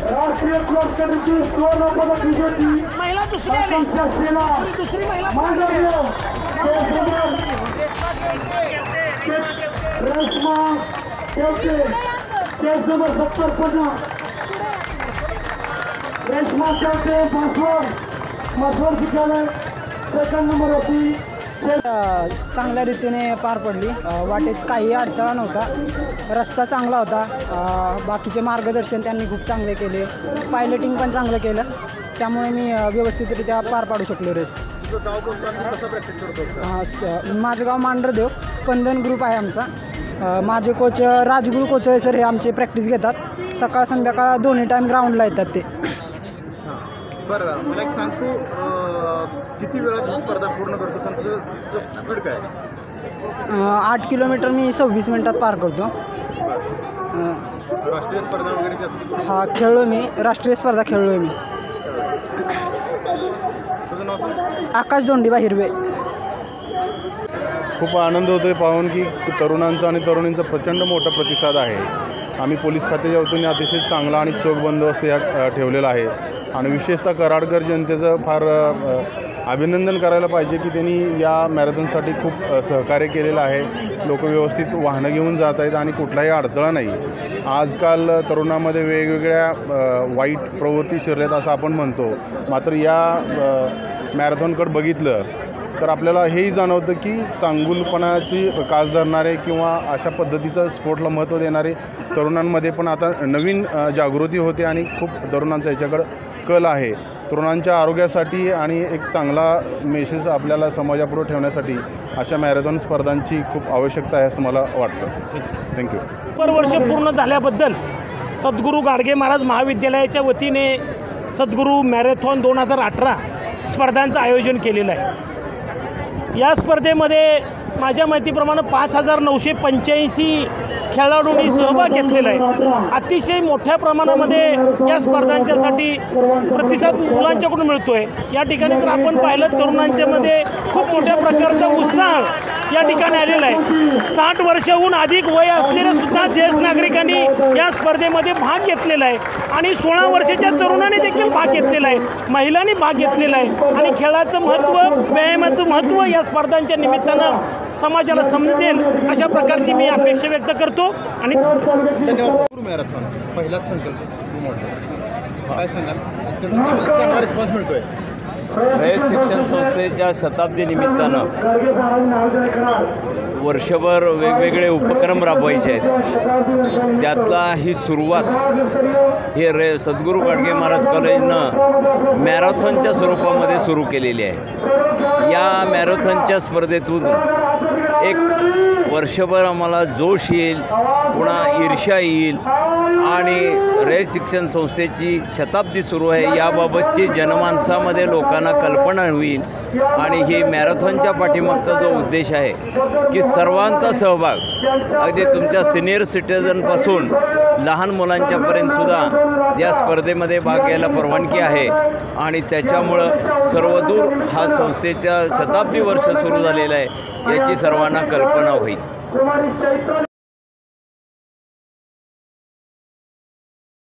राष्ट्रीय क्रॉस कंट्रीची सुवर्ण पदक विजेती दुसरी रेश्मा केवटे केस नंबर 70 रेश्मा केवटे मसवर शिकायला सेकंड नंबर होती। चांगल्या रीतीने पार पडली। वाटेत काही अडथळा नव्हता, रस्ता चांगला होता, बाकीचे मार्गदर्शन त्यांनी खूप चांगले केले, पायलटिंग पण चांगलं केलं, त्यामुळे मी व्यवस्थितरित्या पार पाडू शकलो रेस। माझं गाव मांढरदेव, स्पंदन ग्रुप आहे आमचा। माझे कोच राजगुरू कोच आहे सर, हे आमचे प्रॅक्टिस घेतात, सकाळ संध्याकाळ दोन्ही टाईम ग्राउंडला येतात ते। बरं, मला एक सांग, तू किती वेळात स्पर्धा पूर्ण करतो? तुझं स्पीड काय? 8 किलोमीटर मी 26 मिनिटात पार करतो। राष्ट्रीय स्पर्धा वगैरे जास्त? हा, खेळलो मी, राष्ट्रीय स्पर्धा खेळलो आहे मी। तुझं नाव सांग? आकाश दोंडीबा हिरवे। खूप आनंद होतोय पाहून की तरुणांचा आणि तरुणींचा प्रचंड मोठा प्रतिसाद आहे। आम्ही पोलीस खात्याच्या वतीने अतिशय चांगला आणि चोख बंदोबस्त या ठेवलेला आहे आणि विशेषतः कराडकर जनतेचं फार अभिनंदन करायला पाहिजे की त्यांनी या मॅरेथॉनसाठी खूप सहकार्य केलेलं आहे। लोक व्यवस्थित वाहनं घेऊन जात आहेत आणि कुठलाही अडथळा नाही। आजकाल तरुणामध्ये वेगवेगळ्या वाईट प्रवृत्ती शिरल्यात असं आपण म्हणतो, मात्र या मॅरेथॉनकडे बघितलं तर आपल्याला हेही जाणवतं की चांगुलपणाची कास धरणारे किंवा अशा पद्धतीचं स्पोर्टला महत्त्व देणारे तरुणांमध्ये पण आता नवीन जागृती होते आणि खूप तरुणांचा याच्याकडं कल आहे। तरुणांच्या आरोग्यासाठी आणि एक चांगला मेसेज आपल्याला समाजापुढे ठेवण्यासाठी अशा मॅरेथॉन स्पर्धांची खूप आवश्यकता आहे असं मला वाटतं। थँक्यू। वर्ष पूर्ण झाल्याबद्दल सद्गुरू गाडगे महाराज महाविद्यालयाच्या वतीने सद्गुरू मॅरेथॉन 2018 स्पर्धांचं आयोजन केलेलं आहे। या स्पर्धेमध्ये माझ्या माहितीप्रमाणे 5985 खेळाडूंनी सहभाग घेतलेला आहे। अतिशय मोठ्या प्रमाणामध्ये या स्पर्धांच्यासाठी प्रतिसाद मुलांच्याकडून मिळतो आहे। या ठिकाणी जर आपण पाहिलं, तरुणांच्यामध्ये खूप मोठ्या प्रकारचा उत्साह या ठिकाणी आलेला आहे। 60 वर्षाहून अधिक वय असलेल्या सुद्धा ज्येष्ठ नागरिकांनी या स्पर्धेमध्ये भाग घेतलेला आहे आणि 16 वर्षाच्या तरुणांनी देखील भाग घेतलेला आहे, महिलांनी भाग घेतलेला आहे आणि खेळाचं महत्त्व, व्यायामाचं महत्त्व या स्पर्धांच्या निमित्तानं समाजाला समजेल अशा प्रकारची मी अपेक्षा व्यक्त करतो आणि धन्यवाद। मॅरेथॉन पहिलाच संकल्प काय सांगाल? चांगला रिस्पॉन्स मिळतोय। रयत शिक्षण संस्थेच्या शताब्दी निमित्तानं वर्षभर वेगवेगळे उपक्रम राबवायचे आहेत। त्यातला ही सुरुवात हे सद्गुरू गाडगे महाराज कॉलेजनं मॅरेथॉनच्या स्वरूपामध्ये सुरू केलेली आहे। या मॅरेथॉनच्या स्पर्धेतून एक वर्षभर आम्हाला जोश येईल, पुन्हा ईर्ष्या येईल आणि रयत शिक्षण संस्थेची शताब्दी सुरू आहे याबाबतची जनमानसामध्ये लोकांना कल्पना होईल आणि ही मॅरेथॉनच्या पाठीमागचा जो उद्देश आहे की सर्वांचा सहभाग, अगदी तुमच्या सिनियर सिटीजनपासून लहान मुलांच्यापर्यंतसुद्धा या स्पर्धेमध्ये भाग घ्यायला परवानगी आहे आणि त्याच्यामुळं सर्वदूर हा संस्थेच्या शताब्दी वर्ष सुरू झालेला आहे याची सर्वांना कल्पना होईल।